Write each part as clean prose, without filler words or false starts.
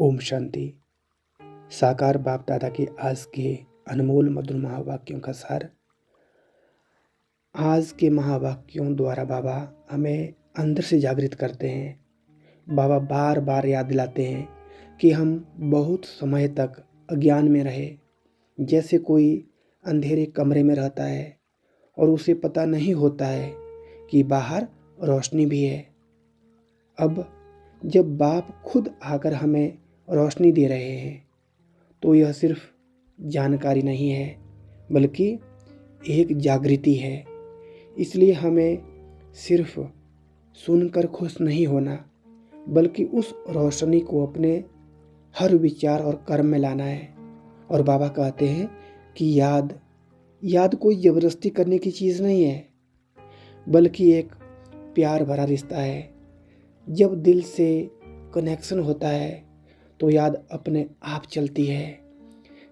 ओम शांति। साकार बाप दादा के आज के अनमोल मधुर महावाक्यों का सार। आज के महावाक्यों द्वारा बाबा हमें अंदर से जागृत करते हैं। बाबा बार बार याद दिलाते हैं कि हम बहुत समय तक अज्ञान में रहे, जैसे कोई अंधेरे कमरे में रहता है और उसे पता नहीं होता है कि बाहर रोशनी भी है। अब जब बाप खुद आकर हमें रोशनी दे रहे हैं तो यह सिर्फ जानकारी नहीं है बल्कि एक जागृति है। इसलिए हमें सिर्फ सुनकर खुश नहीं होना बल्कि उस रोशनी को अपने हर विचार और कर्म में लाना है। और बाबा कहते हैं कि याद कोई ज़बरदस्ती करने की चीज़ नहीं है बल्कि एक प्यार भरा रिश्ता है। जब दिल से कनेक्शन होता है तो याद अपने आप चलती है।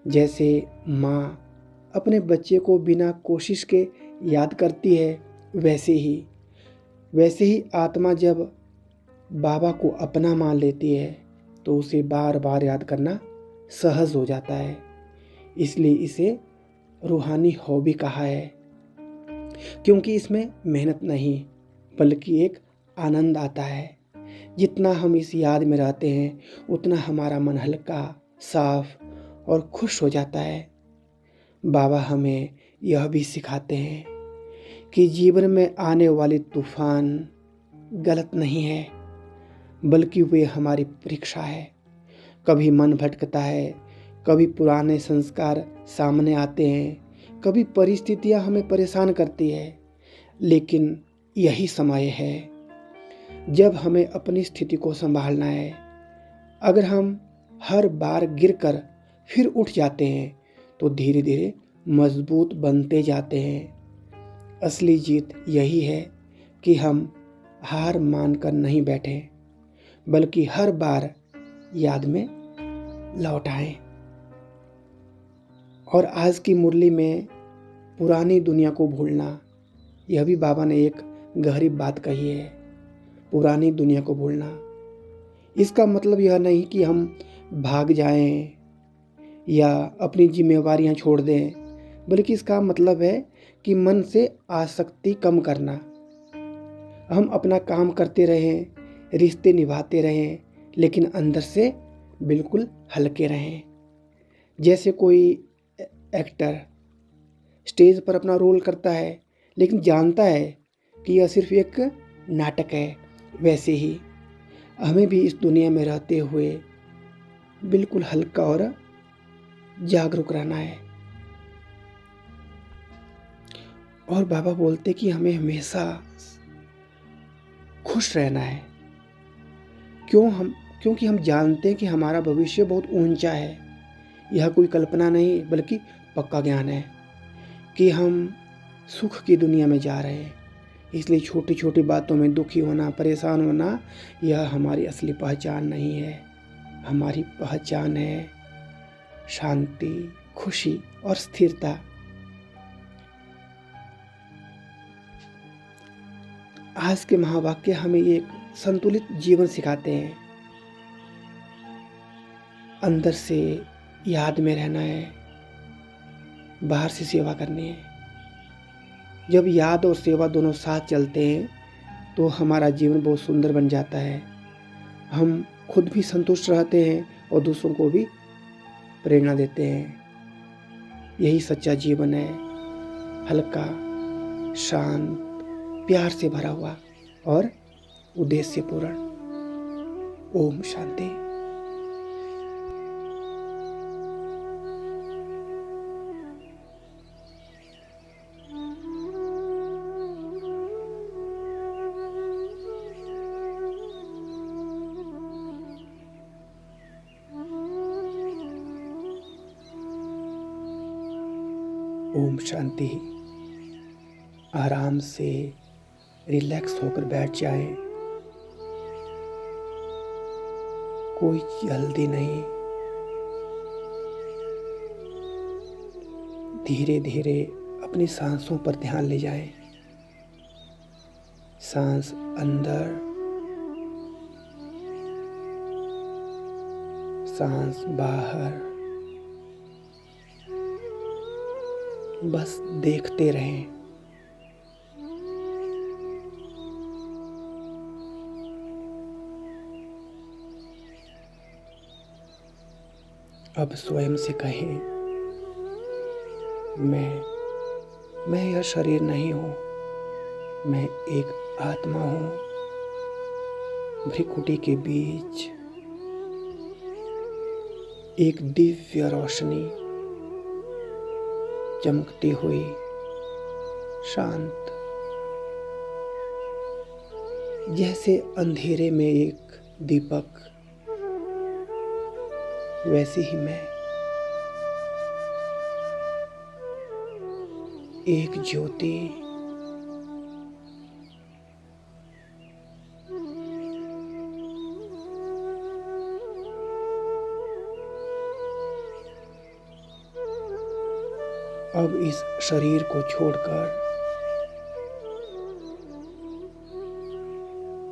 जैसे माँ अपने बच्चे को बिना कोशिश के याद करती है, वैसे ही आत्मा जब बाबा को अपना मान लेती है तो उसे बार बार याद करना सहज हो जाता है। इसलिए इसे रूहानी हॉबी कहा है, क्योंकि इसमें मेहनत नहीं बल्कि एक आनंद आता है। जितना हम इस याद में रहते हैं उतना हमारा मन हल्का, साफ और खुश हो जाता है। बाबा हमें यह भी सिखाते हैं कि जीवन में आने वाले तूफान गलत नहीं है बल्कि वे हमारी परीक्षा है। कभी मन भटकता है, कभी पुराने संस्कार सामने आते हैं, कभी परिस्थितियां हमें परेशान करती है, लेकिन यही समय है जब हमें अपनी स्थिति को संभालना है। अगर हम हर बार गिरकर फिर उठ जाते हैं तो धीरे धीरे मजबूत बनते जाते हैं। असली जीत यही है कि हम हार मानकर नहीं बैठें बल्कि हर बार याद में लौट आएं। और आज की मुरली में पुरानी दुनिया को भूलना, यह भी बाबा ने एक गहरी बात कही है। पुरानी दुनिया को भूलना, इसका मतलब यह नहीं कि हम भाग जाएं या अपनी जिम्मेवारियां छोड़ दें, बल्कि इसका मतलब है कि मन से आसक्ति कम करना। हम अपना काम करते रहें, रिश्ते निभाते रहें, लेकिन अंदर से बिल्कुल हल्के रहें। जैसे कोई एक्टर स्टेज पर अपना रोल करता है लेकिन जानता है कि यह सिर्फ एक नाटक है, वैसे ही हमें भी इस दुनिया में रहते हुए बिल्कुल हल्का और जागरूक रहना है। और बाबा बोलते कि हमें हमेशा खुश रहना है। क्योंकि हम जानते हैं कि हमारा भविष्य बहुत ऊंचा है। यह कोई कल्पना नहीं बल्कि पक्का ज्ञान है कि हम सुख की दुनिया में जा रहे हैं। इसलिए छोटी छोटी बातों में दुखी होना, परेशान होना, यह हमारी असली पहचान नहीं है। हमारी पहचान है शांति, खुशी और स्थिरता। आज के महावाक्य हमें एक संतुलित जीवन सिखाते हैं। अंदर से याद में रहना है, बाहर से सेवा करनी है। जब याद और सेवा दोनों साथ चलते हैं तो हमारा जीवन बहुत सुंदर बन जाता है। हम खुद भी संतुष्ट रहते हैं और दूसरों को भी प्रेरणा देते हैं। यही सच्चा जीवन है, हल्का, शांत, प्यार से भरा हुआ और उद्देश्यपूर्ण। ओम शांति। ओम शांति। आराम से रिलैक्स होकर बैठ जाएं। कोई जल्दी नहीं, धीरे धीरे अपनी सांसों पर ध्यान ले जाएं। सांस अंदर, सांस बाहर, बस देखते रहें। अब स्वयं से कहें, मैं यह शरीर नहीं हूँ, मैं एक आत्मा हूँ। भ्रिकुटी के बीच एक दिव्य रोशनी चमकती हुई, शांत, जैसे अंधेरे में एक दीपक, वैसे ही मैं एक ज्योति। अब इस शरीर को छोड़कर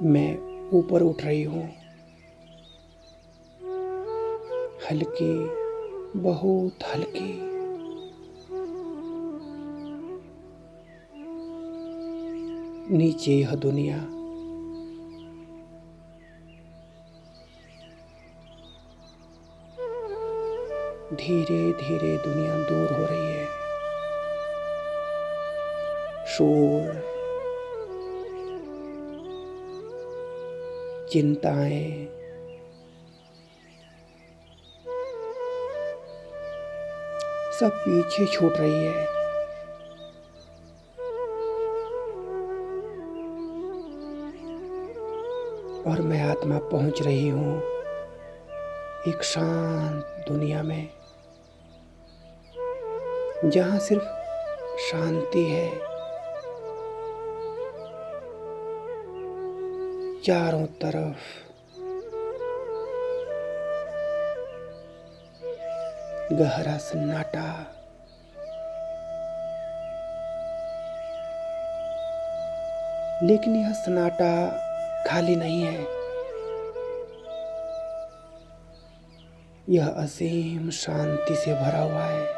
मैं ऊपर उठ रही हूँ, हल्की, बहुत हल्की। नीचे यह दुनिया, धीरे धीरे दुनिया दूर हो रही है। शोर, चिंताएं, सब पीछे छूट रही है। और मैं आत्मा पहुंच रही हूँ एक शांत दुनिया में, जहाँ सिर्फ शांति है। चारों तरफ गहरा सन्नाटा, लेकिन यह सन्नाटा खाली नहीं है। यह असीम शांति से भरा हुआ है।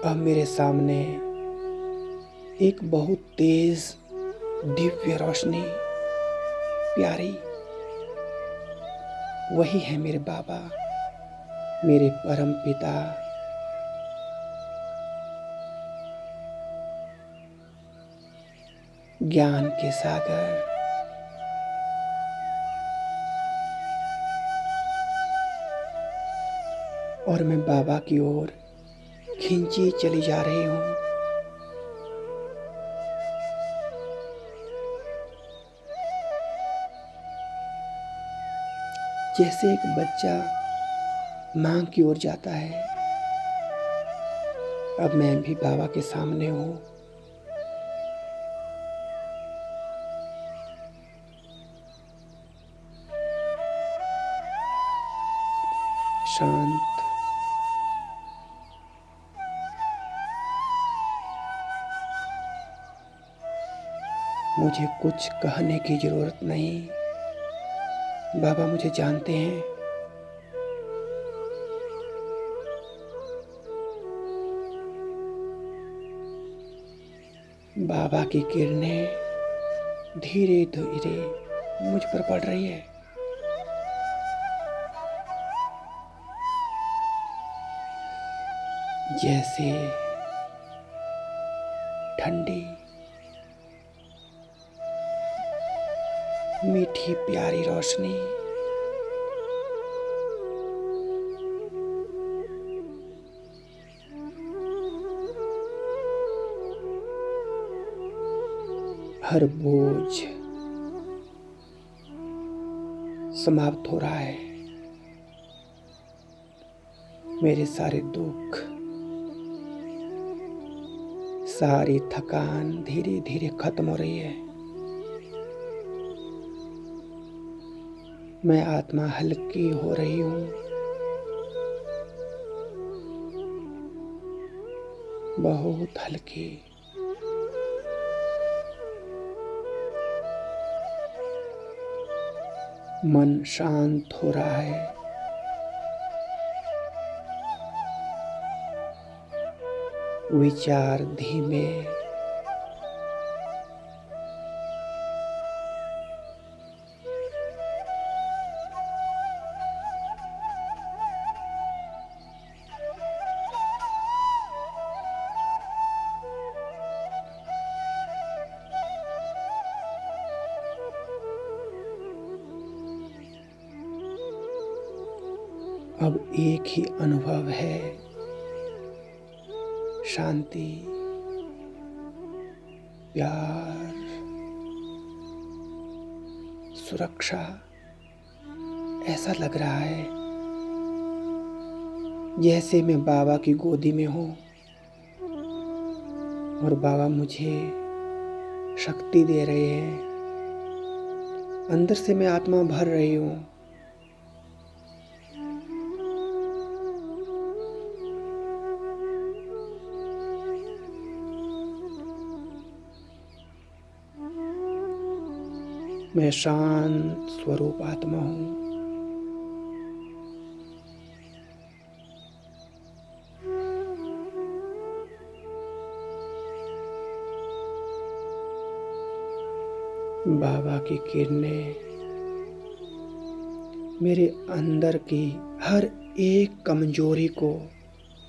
अब मेरे सामने एक बहुत तेज दिव्य रोशनी, प्यारी, वही है मेरे बाबा, मेरे परम पिता। ज्ञान के सागर। और मैं बाबा की ओर खींची चली जा रही हूँ। जैसे एक बच्चा मां की ओर जाता है, अब मैं भी बाबा के सामने हूँ। शांत, मुझे कुछ कहने की जरूरत नहीं। बाबा मुझे जानते हैं। बाबा की किरणें धीरे धीरे मुझ पर पड़ रही है। जैसे ठंडी, मीठी, प्यारी रोशनी। हर बोझ समाप्त हो रहा है। मेरे सारे दुख, सारी थकान धीरे धीरे खत्म हो रही है। मैं आत्मा हल्की हो रही हूँ। बहुत हल्की। मन शांत हो रहा है। विचार धीमे। अब एक ही अनुभव है, शांति, प्यार, सुरक्षा। ऐसा लग रहा है जैसे मैं बाबा की गोदी में हूँ और बाबा मुझे शक्ति दे रहे हैं। अंदर से मैं आत्मा भर रही हूँ। मैं शांत स्वरूप आत्मा हूँ। बाबा की किरणें मेरे अंदर की हर एक कमजोरी को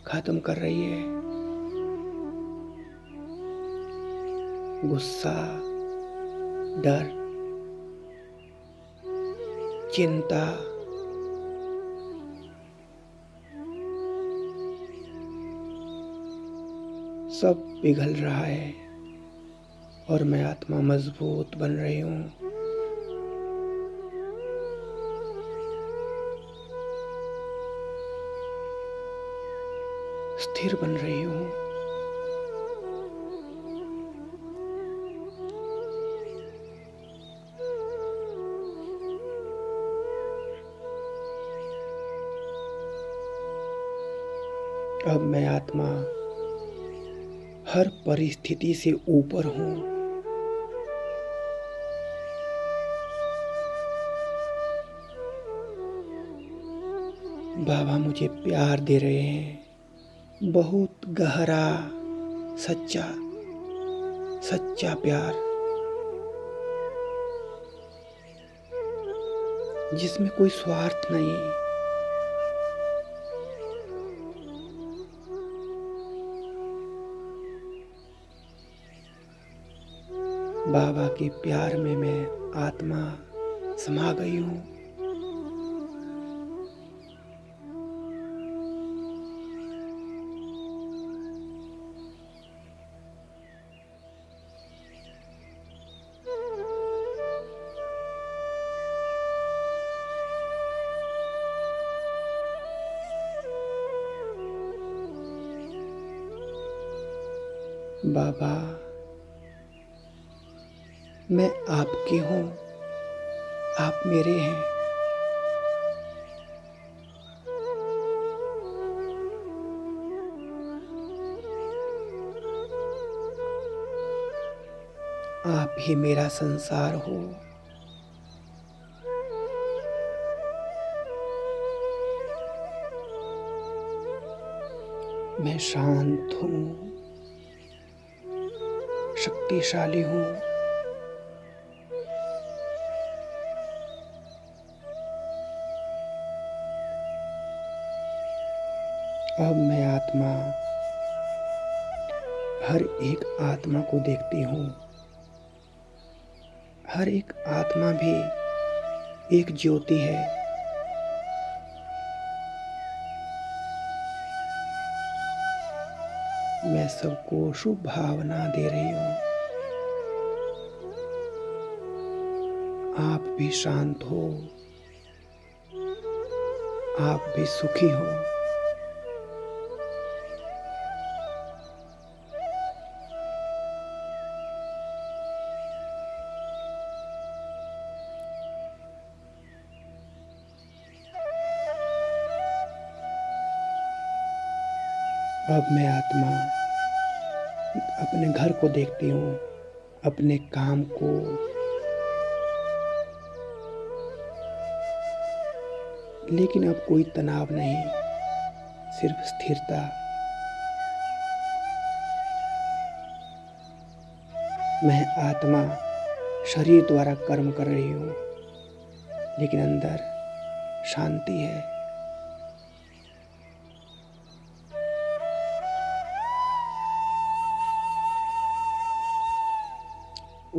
खत्म कर रही है। गुस्सा, डर, चिंता, सब पिघल रहा है और मैं आत्मा मजबूत बन रही हूँ। स्थिर बन रही हूँ। अब मैं आत्मा हर परिस्थिति से ऊपर हूँ। बाबा मुझे प्यार दे रहे हैं, बहुत गहरा, सच्चा सच्चा प्यार, जिसमें कोई स्वार्थ नहीं। बाबा के प्यार में मैं आत्मा समा गई हूँ। बाबा, मैं आपके हूँ, आप मेरे हैं। आप ही मेरा संसार हो। मैं शांत हूँ, शक्तिशाली हूँ। अब मैं आत्मा हर एक आत्मा को देखती हूँ। हर एक आत्मा भी एक ज्योति है। मैं सबको शुभ भावना दे रही हूँ। आप भी शांत हो, आप भी सुखी हो। अब मैं आत्मा अपने घर को देखती हूँ, अपने काम को। लेकिन अब कोई तनाव नहीं, सिर्फ स्थिरता। मैं आत्मा शरीर द्वारा कर्म कर रही हूँ, लेकिन अंदर शांति है।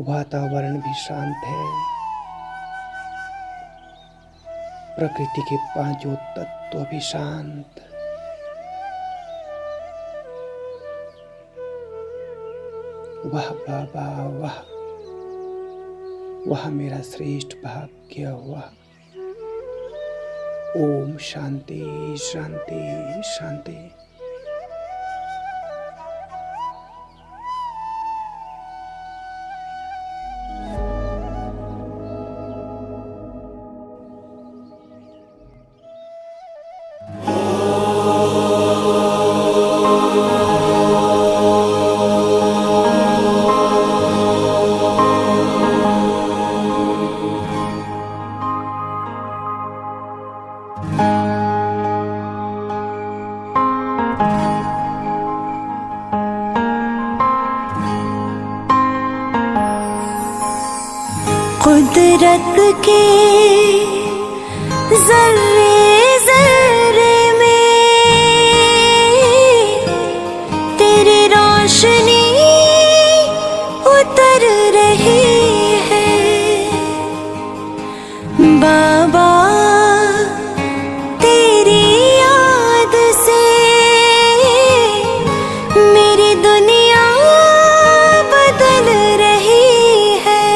वातावरण भी शांत है। प्रकृति के पांचों तत्व भी शांत। वाह बाबा वाह, वह मेरा श्रेष्ठ भाग्य हुआ। ओम शांति शांति शांति। कुदरत के ज़र्रे ज़र्रे में तेरी रोशनी उतर रही है बाबा। तेरी याद से मेरी दुनिया बदल रही है।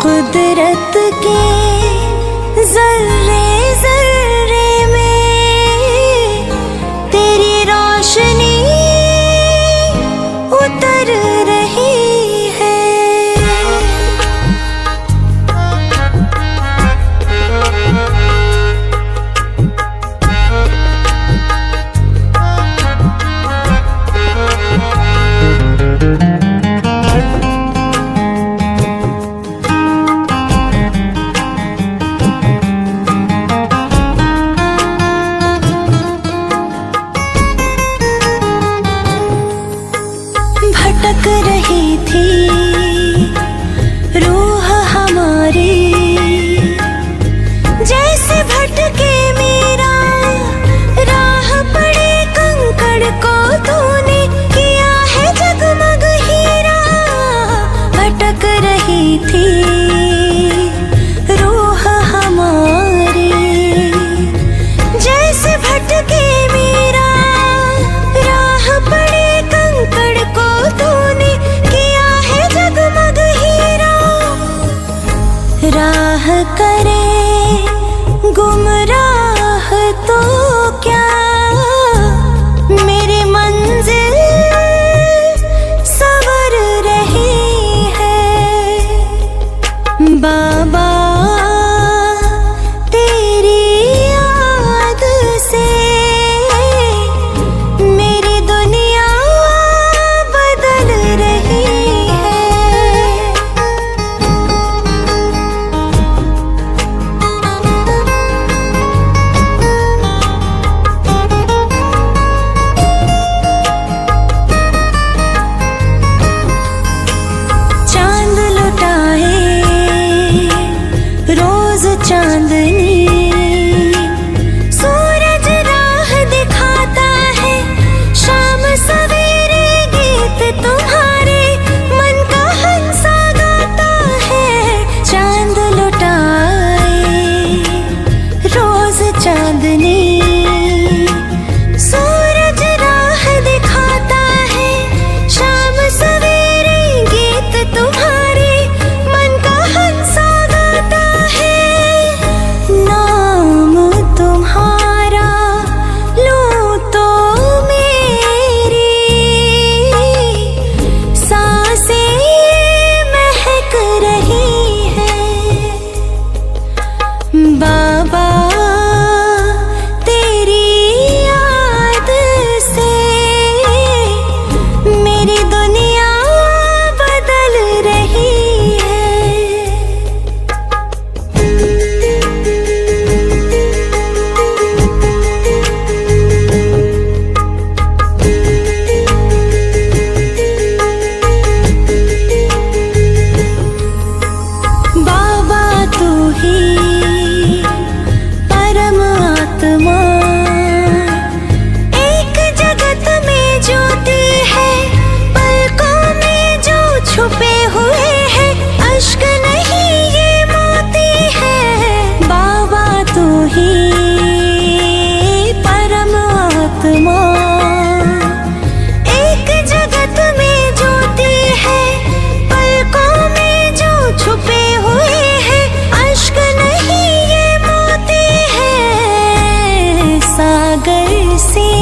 कुदरत के ज़र्रे ज़र्रे में तेरी रोशनी उतर रही है। भटक रही थी रूह हमारी, जैसे भटके मेरा राह पड़े कंकड़ को तूने किया है जगमग हीरा। भटक रही थी रूह हमारी, जैसे भटके मेरा राह पड़े कंकड़ को तूने किया है जगमग हीरा। राह करे गुमराह तो क्या मेरी मंजिल सवर रही है बाबा। तेरी याद से मेरी दुनिया बदल रही है। चांद लुटाए रोज चांदनी, सूरज राह दिखाता है शाम सवेरे गीत तुम्हारे मन का हंसा गाता है। चांद लुटाए रोज चांदनी, सूरज राह दिखाता है शाम सवेरे गीत तुम्हारे मन का हंसा गाता है। से